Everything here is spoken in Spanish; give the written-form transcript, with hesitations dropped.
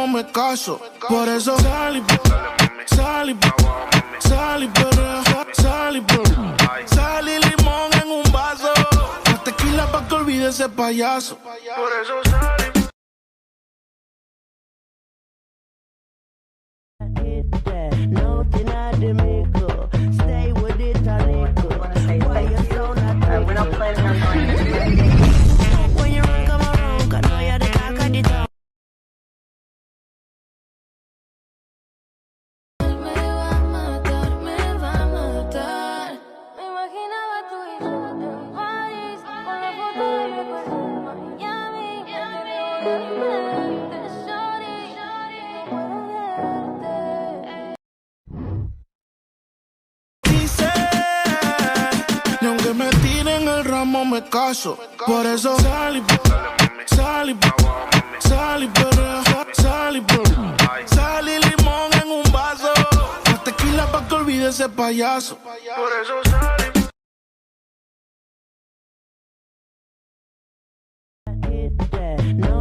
ramo me caso. Por eso sal y limón en un vaso. La tequila pa' que olvide ese payaso. Por eso sal y no tiene mico. Stay with it, Talico. We're not planning on going to When you run, come around, cause now you're the talk of the town. Me va a matar. Me imaginaba tú y yo en París, con la foto de recuerdo en Miami. Te veo en mi mente, shawty, no puedo verte. dice, ni aunque me tiren el ramo me caso. Por eso sal y limón en un vaso. La tequila pa' que olvide ese payaso. Por eso sal No